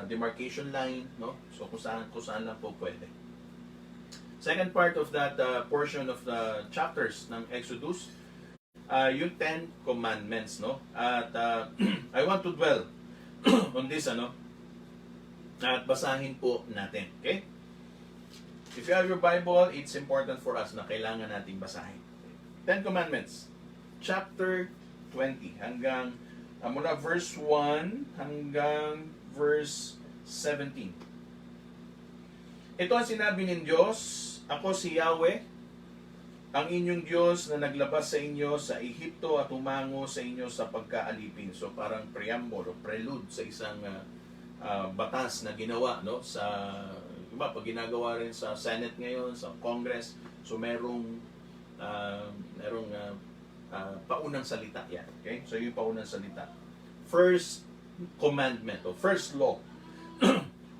demarcation line. No? So kung saan lang po pwede. Second part of that portion of the chapters ng Exodus, yung 10 commandments. No? At I want to dwell on this, at basahin po natin. Okay? If you have your Bible, it's important for us na kailangan nating basahin. 10 Commandments, chapter 20, hanggang mula verse 1 hanggang verse 17. Ito ang sinabi ng Diyos, ako si Yahweh, ang inyong Diyos na naglabas sa inyo sa Ehipto at humango sa inyo sa pagkaalipin. So parang preamble o prelude sa isang batas na ginawa, no, sa iba pag ginagawa rin sa Senate ngayon, sa Congress. So merong paunang salita yan. Okay? So yung paunang salita. First commandment o first law.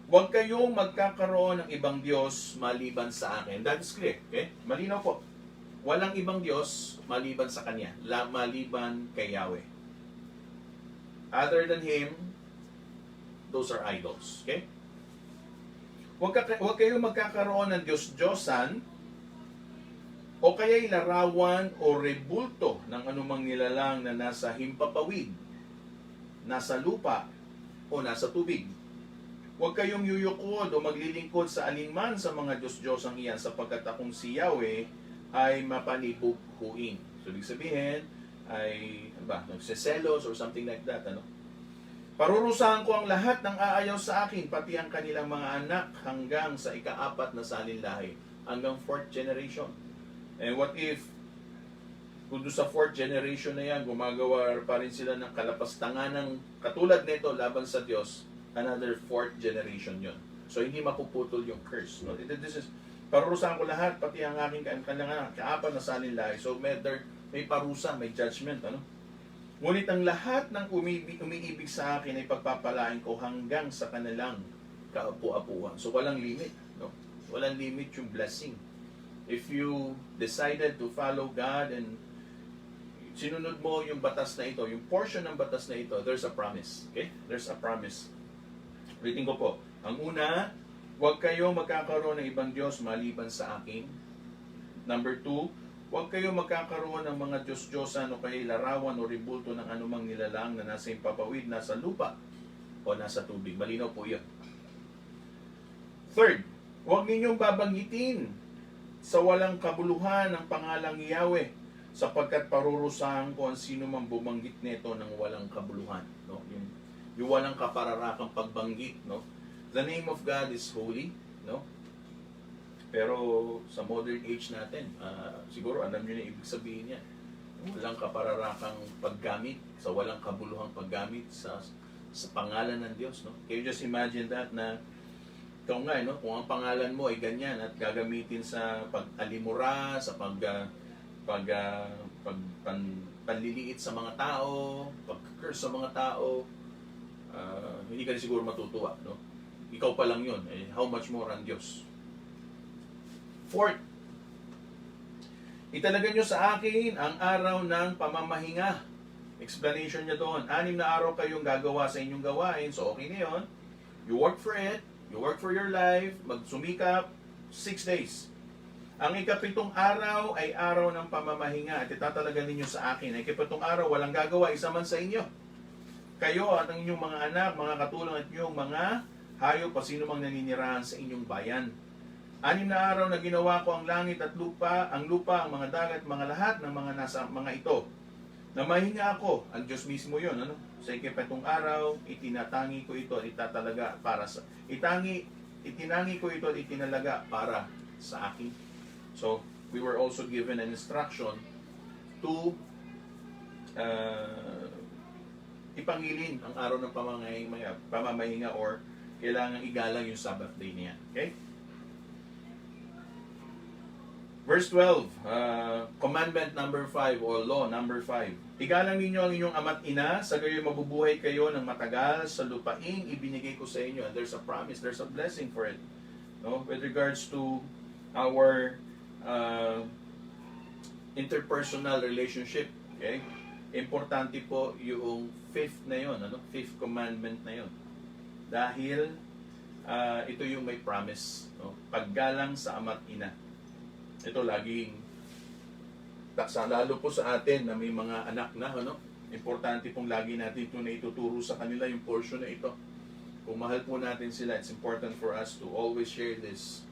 Huwag kayong magkakaroon ng ibang Diyos maliban sa akin. That is clear. Okay? Malinaw po. Walang ibang Diyos maliban sa Kanya. Maliban kay Yahweh. Other than Him, those are idols. Okay? Huwag kayong magkakaroon ng Diyos-Diyosan o kaya'y larawan o rebulto ng anumang nilalang na nasa himpapawid, nasa lupa, o nasa tubig. Huwag kayong yuyukod o maglilingkod sa alinman sa mga Diyos-Diyosang iyan, sapagkat akong si Yahweh ay mapanibughuin. So, ibig sabihin, ay, nagseselos or something like that, Parurusahan ko ang lahat ng aayaw sa akin, pati ang kanilang mga anak, hanggang sa ika-4 na salinlahi, hanggang 4th generation. And what if, kung doon sa 4th generation na yan, gumagawa pa rin sila ng kalapastangan ng katulad nito laban sa Diyos, another 4th generation yon. So, hindi mapuputol yung curse. No? This is, parurusahan ko lahat, pati ang aking kanilang ika-4 na salinlahi. So, may parusa, may judgment, Ngunit ang lahat ng umiibig sa akin ay pagpapalain ko hanggang sa kanilang kaapu-apuhan. So, walang limit. No? Walang limit yung blessing. If you decided to follow God and sinunod mo yung batas na ito, yung portion ng batas na ito, there's a promise. Okay? There's a promise. Reading ko po. Ang una, huwag kayong magkakaroon ng ibang Diyos maliban sa akin. Number 2, huwag kayong magkakaroon ng mga Diyos-Diyosan o kay larawan o ribulto ng anumang nilalang na nasa impapawid, nasa lupa, o nasa tubig. Malinaw po yun. Third, huwag ninyong babanggitin sa walang kabuluhan ang pangalang Yahweh, sapagkat parurusahan ko ang sino mang bumanggit nito ng walang kabuluhan. No? Yung walang kapararakang pagbanggit. No? The name of God is holy. No? Pero sa modern age natin, siguro alam nyo na ibig sabihin yan. Walang kapararakang paggamit, sa walang kabuluhang paggamit sa pangalan ng Diyos. No? Can you just imagine that na ikaw nga, kung ang pangalan mo ay ganyan at gagamitin sa pag-alimura, sa panliliit sa mga tao, pag-curse sa mga tao, hindi ka rin siguro matutuwa. No? Ikaw pa lang yun. How much more ang Diyos? Fourth, italaga nyo sa akin ang araw ng pamamahinga. Explanation niya doon. 6 na araw kayong gagawa sa inyong gawain. So, okay na yun. You work for it. You work for your life. Magsumikap. 6 days. Ang ika-7 araw ay araw ng pamamahinga. At itatalaga ninyo sa akin. Ang ika-7 araw, walang gagawa. Isa man sa inyo. Kayo at ang inyong mga anak, mga katulong at inyong mga hayop o sino mang naninirahan sa inyong bayan. 6 na araw na ginawa ko ang langit at lupa, ang mga dagat, mga lahat ng mga nasa mga ito. Namahinga ako, ang Diyos mismo yun, ano? Sa ikapitong araw, itinatangi ko ito at itatalaga para sa... Itinangi ko ito at itinalaga para sa akin. So, we were also given an instruction to ipangilin ang araw ng pamamahinga or kailangan igalang yung Sabbath day niya. Okay? Verse 12, commandment number 5 or law number 5. Igalang ninyo ang inyong ama't ina, sa gayon mabubuhay kayo ng matagal sa lupaing ibinigay ko sa inyo. And there's a promise, there's a blessing for it. No? With regards to our interpersonal relationship. Okay? Importante po yung fifth na yun, ano? Fifth commandment na yun. Dahil ito yung may promise. No? Paggalang sa ama't ina. Ito laging taksa, lalo po sa atin na may mga anak na, ano? Importante pong lagi natin ito na ituturo sa kanila yung portion na ito. Kung mahal po natin sila, it's important for us to always share this.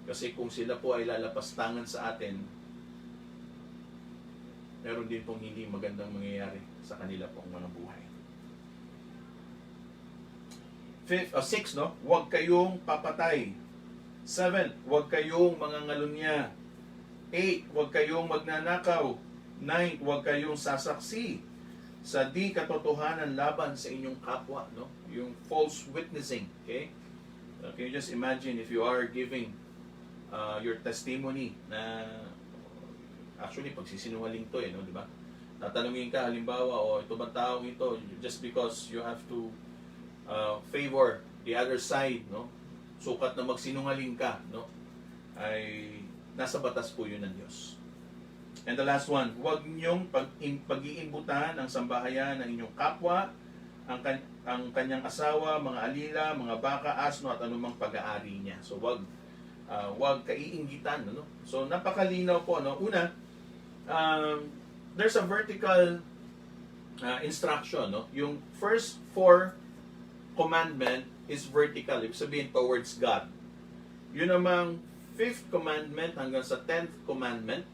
Kasi kung sila po ay lalapastangan sa atin, meron din pong hindi magandang mangyayari sa kanila pong mga buhay. 6, no? Huwag kayong papatay. 7, huwag kayong mangangalunya. 8, huwag kayong magnanakaw. 9, huwag kayong sasaksi sa di katotohanan laban sa inyong kapwa, no? Yung false witnessing, okay? Can you just imagine if you are giving your testimony na actually pagsisinungaling to no, di ba? Tatanungin ka halimbawa, ito ba taong ito, just because you have to favor the other side, no? Sukat na magsinungaling ka, no? Ay nasa batas po yun ng Diyos. And the last one, huwag niyong pag-iimbutan ang sambahayan ng inyong kapwa, ang kanyang asawa, mga alila, mga baka, asno at anumang pag-aari niya. So huwag kaiinggitan, no? So napakalinaw po, no? Una, there's a vertical instruction, no? Yung first 4 commandment is vertical, ibig sabihin towards God. Yun namang 5th commandment hanggang sa 10th commandment,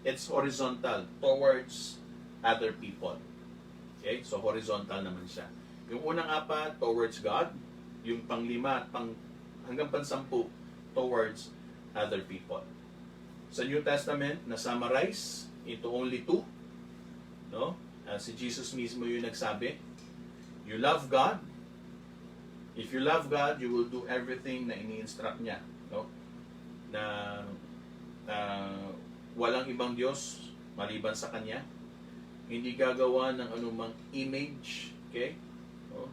it's horizontal, towards other people. Okay? So horizontal naman siya. Yung unang 4, towards God. Yung pang-5 at hanggang pang-10, towards other people. Sa New Testament, na-summarize into only 2. No? Si Jesus mismo yung nagsabi, you love God. If you love God, you will do everything na ini-instruct niya. No? Na walang ibang Diyos maliban sa Kanya. Hindi gagawa ng anumang image. Okay? No?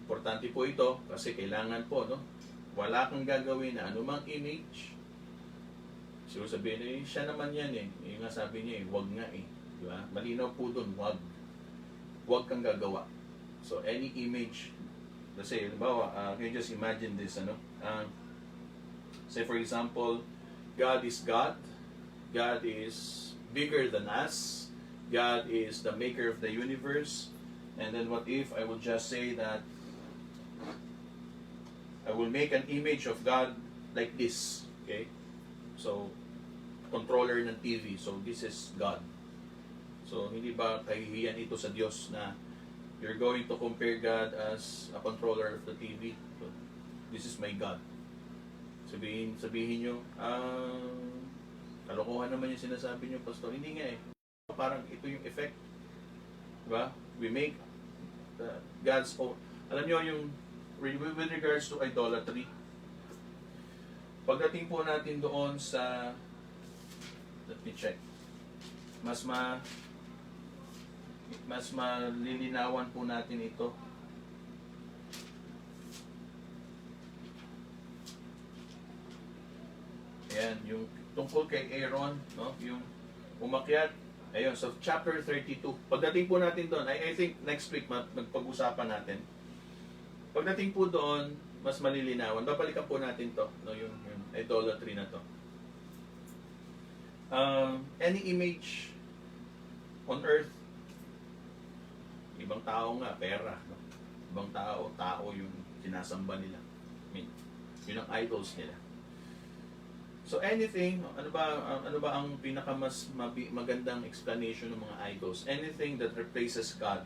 Importante po ito kasi kailangan po, no? Wala kang gagawin na anumang image. Siguro sabihin, siya naman yan eh. Yung nga sabi niya wag nga eh. Diba? Malinaw po dun, wag. Wag kang gagawa. So, any image, kasi, halimbawa, can you just imagine this, ano? Say for example, God is God. God is bigger than us. God is the maker of the universe. And then what if I would just say that I will make an image of God like this. Okay? So, controller ng TV. So, this is God. So, hindi ba kahihiyan ito sa Diyos na you're going to compare God as a controller of the TV? So, this is my God. Sabihin nyo, kalokohan naman yung sinasabi nyo, Pastor. Hindi nga eh. Parang ito yung effect. Diba? We make God's own. Alam nyo yung with regards to idolatry, pagdating po natin doon sa, let me check, mas malilinawan po natin ito. Ayan, yung tungkol kay Aaron, no? Yung umakyat, ayun, so chapter 32. Pagdating po natin doon, I think next week magpag-usapan natin. Pagdating po doon, mas malilinawan. Babalikan po natin to, no? Yung idolatry na to. Any image on earth, ibang tao nga, pera. No? Ibang tao yung sinasamba nila. I mean, yun ang idols nila. So anything, ano ba ang pinakamas magandang explanation ng mga idols? Anything that replaces God,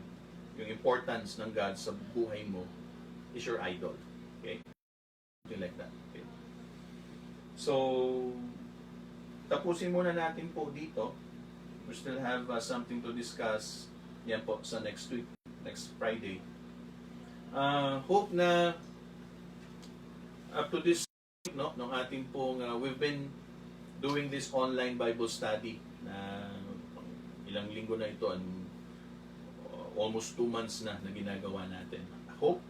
yung importance ng God sa buhay mo, is your idol. Okay? Something like that. Okay? So, tapusin muna natin po dito. We still have something to discuss. Yan po sa next week, next Friday. Hope na up to this point, no, ng ating pong, we've been doing this online Bible study na ilang linggo na ito, almost 2 months na ginagawa natin. I hope,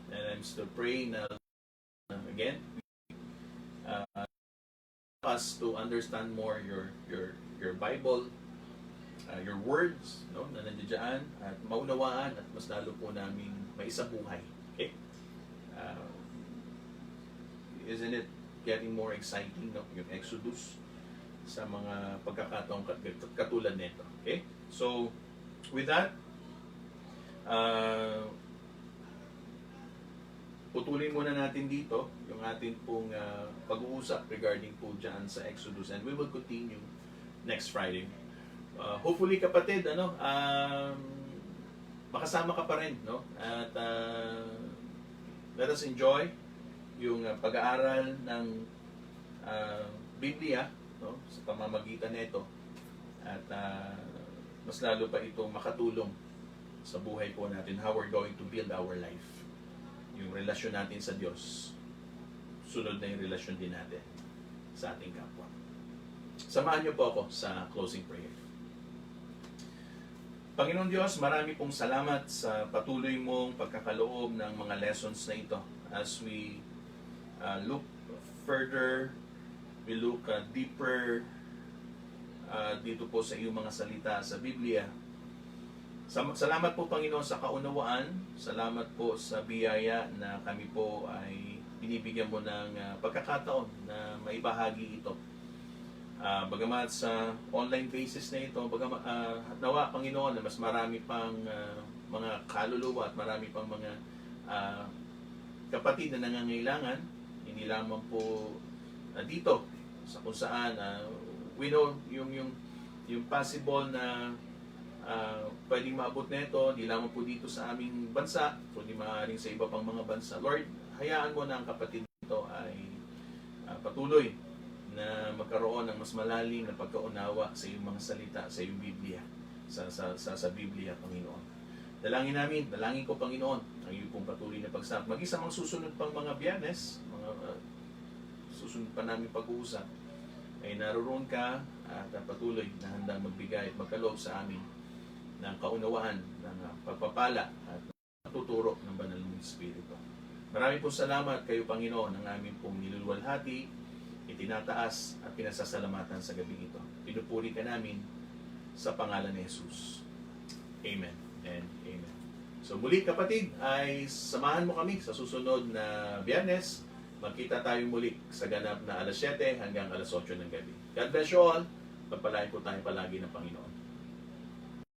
and I'm still praying na again, us to understand more your Bible, your words, no, na nandiyan, at maunawaan at mas lalo po namin maisabuhay. Okay? Isn't it getting more exciting, no, yung Exodus sa mga pagkakataong katulad nito? Okay? So, with that, putulin muna natin dito yung ating pong pag-uusap regarding po dyan sa Exodus, and we will continue next Friday. Hopefully kapatid, makasama ka pa rin, no? At let us enjoy yung pag-aaral ng Biblia, no, sa pamamagitan nito, at mas lalo pa itong makatulong sa buhay po natin, how we're going to build our life, yung relasyon natin sa Diyos, sunod na yung relasyon din natin sa ating kapwa. Samahan niyo po ako sa closing prayer. Panginoon Diyos, marami pong salamat sa patuloy mong pagkakaloob ng mga lessons na ito as we look further, we look deeper dito po sa iyong mga salita sa Biblia. Salamat po Panginoon sa kaunawaan, salamat po sa biyaya na kami po ay binibigyan mo ng pagkakataon na maibahagi ito. Bagamat sa online basis na ito, nawa Panginoon na mas marami pang mga kaluluwa at marami pang mga kapatid na nangangailangan, hindi lamang po dito sa kung saan we know yung possible na pwedeng maabot nito, hindi lamang po dito sa aming bansa, kundi maaaring sa iba pang mga bansa. Lord, hayaan mo na ang kapatid nito ay patuloy na magkaroon ng mas malalim na pagkaunawa sa iyong mga salita, sa iyong Biblia, sa Biblia, Panginoon. Dalangin ko, Panginoon, ang iyong pong patuloy na pagsap. Mag-isa mang susunod pang mga Biyernes, susunod pa namin pag-uusap, ay naroon ka at patuloy na handang magbigay at magkaloob sa amin ng kaunawaan, ng pagpapala at tuturo ng banal mong Espiritu. Marami pong salamat kayo, Panginoon, ang aming pong niluluwalhati, itinataas at pinasasalamatan sa gabi ito. Pinupuri ka namin sa pangalan ni Jesus. Amen and amen. So muli kapatid, ay samahan mo kami sa susunod na Biyernes. Magkita tayo muli sa ganap na alas 7 hanggang alas 8 ng gabi. God bless you all. Pagpalain po tayo palagi ng Panginoon.